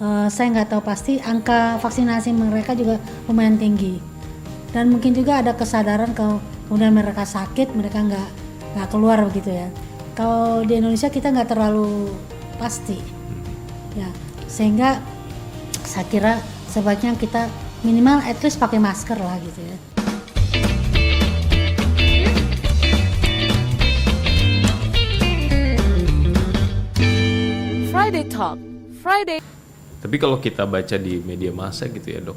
saya nggak tahu pasti angka vaksinasi mereka juga lumayan tinggi. Dan mungkin juga ada kesadaran kalau kemudian mereka sakit, mereka nggak keluar begitu ya. Kalau di Indonesia kita nggak terlalu pasti, ya. Sehingga saya kira sebaiknya kita minimal at least pakai masker lah gitu ya. Friday Talk, Friday. Tapi kalau kita baca di media massa gitu ya dok,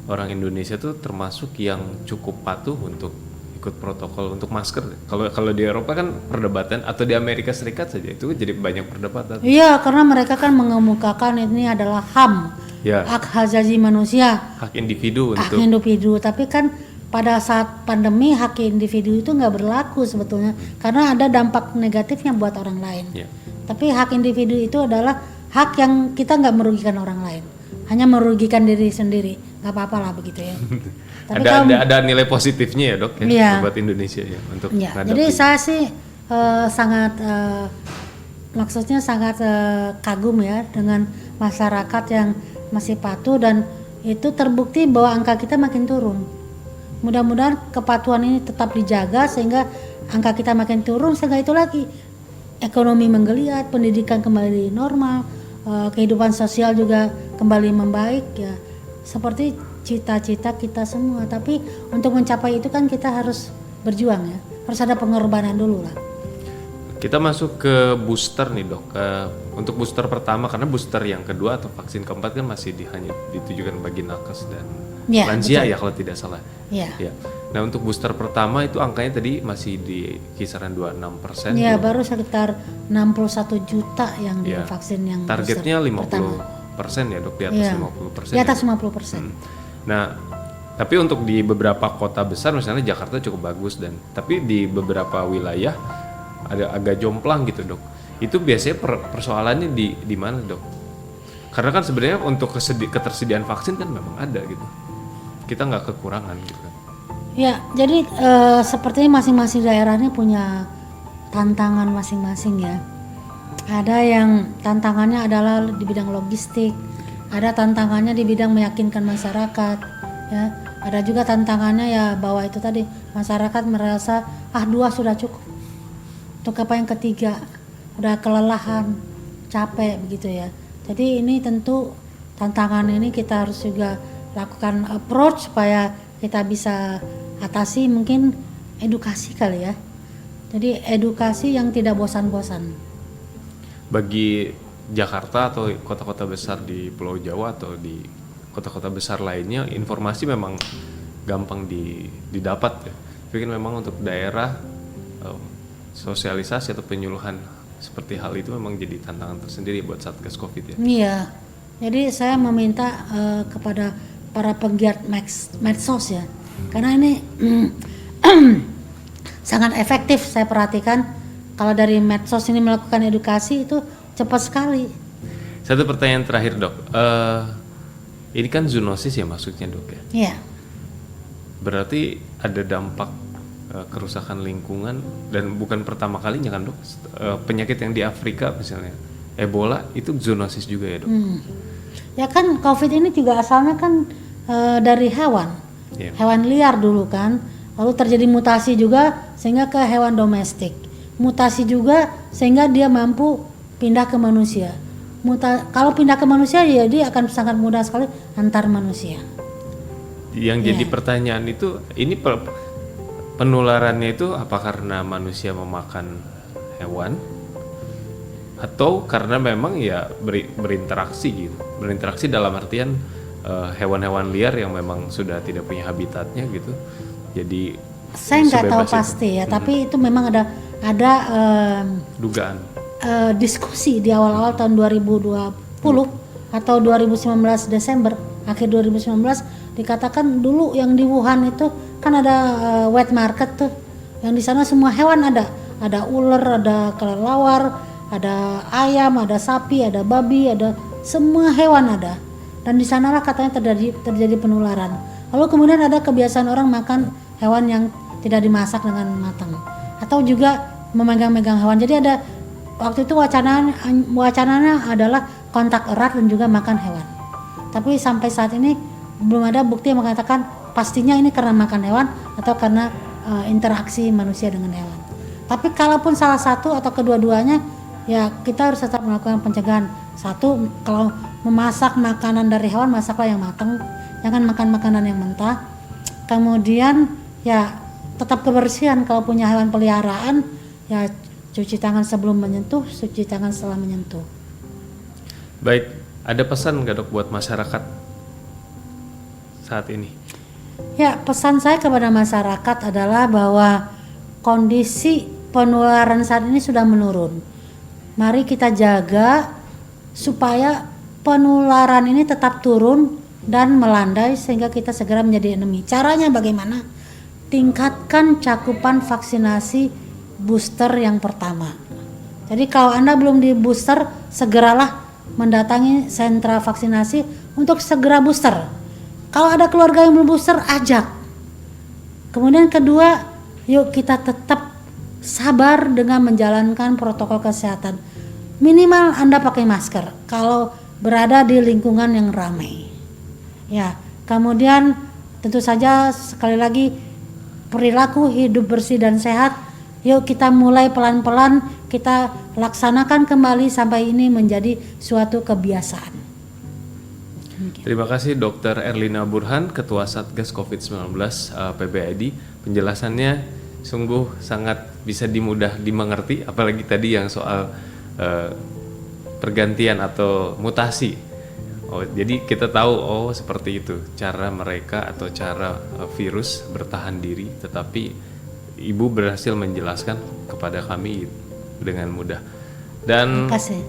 orang Indonesia tuh termasuk yang cukup patuh untuk ikut protokol untuk masker. Kalau di Eropa kan perdebatan, atau di Amerika Serikat saja itu jadi banyak perdebatan. Iya, karena mereka kan mengemukakan ini adalah HAM, ya, hak asasi manusia, hak individu hak untuk individu. Tapi kan pada saat pandemi hak individu itu nggak berlaku sebetulnya, karena ada dampak negatifnya buat orang lain. ya. Tapi hak individu itu adalah hak yang kita nggak merugikan orang lain, hanya merugikan diri sendiri, nggak apa-apa lah begitu ya. Tapi ada nilai positifnya ya dok ya, iya, buat Indonesia ya untuk ya. menghadapi. Jadi saya sih maksudnya sangat kagum ya dengan masyarakat yang masih patuh, dan itu terbukti bahwa angka kita makin turun. Mudah-mudahan kepatuhan ini tetap dijaga sehingga angka kita makin turun, sehingga itu lagi ekonomi menggeliat, pendidikan kembali normal, kehidupan sosial juga kembali membaik ya. Seperti cita-cita kita semua. Tapi untuk mencapai itu kan kita harus berjuang ya. Harus ada pengorbanan dulu lah. Kita masuk ke booster nih dok. Untuk booster pertama, karena booster yang kedua atau vaksin keempat kan masih hanya ditujukan bagi nakes dan lansia ya kalau tidak salah. Ya. Ya. Nah untuk booster pertama itu angkanya tadi masih di kisaran 26%. Ya, baru sekitar 61 juta yang ya. divaksin yang targetnya 50% ya dok, di atas ya. 50%. Di atas ya, 50%. Nah, tapi untuk di beberapa kota besar misalnya Jakarta cukup bagus, dan tapi di beberapa wilayah ada agak jomplang gitu dok. Itu biasanya persoalannya di mana dok? Karena kan sebenarnya untuk ketersediaan vaksin kan memang ada gitu. Kita nggak kekurangan gitu kan. Ya, jadi sepertinya masing-masing daerahnya punya tantangan masing-masing ya. Ada yang tantangannya adalah di bidang logistik, ada tantangannya di bidang meyakinkan masyarakat, ya. Ada juga tantangannya ya bahwa itu tadi masyarakat merasa 2 sudah cukup. Untuk apa yang ketiga? Udah kelelahan, capek begitu ya. Jadi ini tentu tantangan ini kita harus juga lakukan approach supaya kita bisa atasi, mungkin edukasi kali ya. Jadi edukasi yang tidak bosan-bosan. Bagi Jakarta atau kota-kota besar di Pulau Jawa atau di kota-kota besar lainnya, informasi memang gampang didapat ya. Tapi kan memang untuk daerah sosialisasi atau penyuluhan seperti hal itu memang jadi tantangan tersendiri buat Satgas Covid ya. Iya. Jadi saya meminta kepada para penggiat medsos ya. Karena ini sangat efektif saya perhatikan. Kalau dari medsos ini melakukan edukasi itu cepat sekali. Satu pertanyaan terakhir dok, ini kan zoonosis ya maksudnya dok ya? Iya. Berarti ada dampak kerusakan lingkungan, dan bukan pertama kalinya kan dok? Penyakit yang di Afrika misalnya, Ebola itu zoonosis juga ya dok? Ya kan COVID ini juga asalnya kan dari hewan. Yeah. Hewan liar dulu kan, lalu terjadi mutasi juga sehingga ke hewan domestik, mutasi juga sehingga dia mampu pindah ke manusia. Kalau pindah ke manusia ya dia akan sangat mudah sekali antar manusia. Yang jadi pertanyaan itu, ini penularannya itu apa karena manusia memakan hewan, atau karena memang ya berinteraksi gitu, berinteraksi dalam artian hewan-hewan liar yang memang sudah tidak punya habitatnya gitu. Jadi saya nggak tahu pasti ya, tapi itu memang ada dugaan diskusi di awal-awal tahun 2020 atau 2019 Desember, akhir 2019 dikatakan dulu yang di Wuhan itu kan ada wet market tuh, yang di sana semua hewan ada ular, ada kelelawar, ada ayam, ada sapi, ada babi, ada semua hewan ada. Dan di sanalah katanya terjadi penularan. Lalu kemudian ada kebiasaan orang makan hewan yang tidak dimasak dengan matang, atau juga memegang-megang hewan. Jadi ada waktu itu wacananya adalah kontak erat dan juga makan hewan. Tapi sampai saat ini belum ada bukti yang mengatakan pastinya ini karena makan hewan atau karena interaksi manusia dengan hewan. Tapi kalaupun salah satu atau kedua-duanya, ya kita harus tetap melakukan pencegahan. Satu, kalau memasak makanan dari hewan, masaklah yang matang, jangan makan makanan yang mentah. Kemudian ya tetap kebersihan, kalau punya hewan peliharaan ya cuci tangan sebelum menyentuh, cuci tangan setelah menyentuh. Baik, ada pesan nggak dok buat masyarakat saat ini? Ya, pesan saya kepada masyarakat adalah bahwa kondisi penularan saat ini sudah menurun. Mari kita jaga supaya penularan ini tetap turun dan melandai sehingga kita segera menjadi endemi. Caranya bagaimana? Tingkatkan cakupan vaksinasi booster yang pertama. Jadi kalau Anda belum di booster, segeralah mendatangi sentra vaksinasi untuk segera booster. Kalau ada keluarga yang belum booster, ajak. Kemudian kedua, yuk kita tetap sabar dengan menjalankan protokol kesehatan. Minimal Anda pakai masker kalau berada di lingkungan yang ramai. Ya, kemudian tentu saja sekali lagi perilaku hidup bersih dan sehat. Yuk kita mulai pelan-pelan, kita laksanakan kembali sampai ini menjadi suatu kebiasaan. Terima kasih Dr. Erlina Burhan, Ketua Satgas COVID-19 PBID. Penjelasannya sungguh sangat bisa dimengerti, apalagi tadi yang soal pergantian atau mutasi. Jadi kita tahu seperti itu cara mereka atau cara virus bertahan diri, tetapi Ibu berhasil menjelaskan kepada kami dengan mudah. Dan Terima kasih.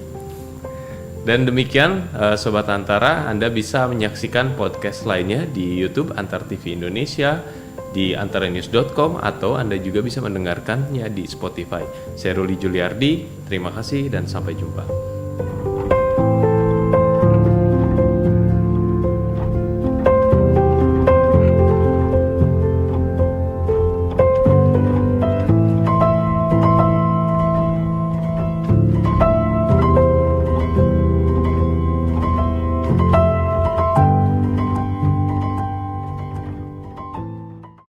Dan demikian Sobat Antara, Anda bisa menyaksikan podcast lainnya di YouTube Antar TV Indonesia, di antaranews.com, atau Anda juga bisa mendengarkannya di Spotify. Saya Ruli Juliardi, terima kasih dan sampai jumpa.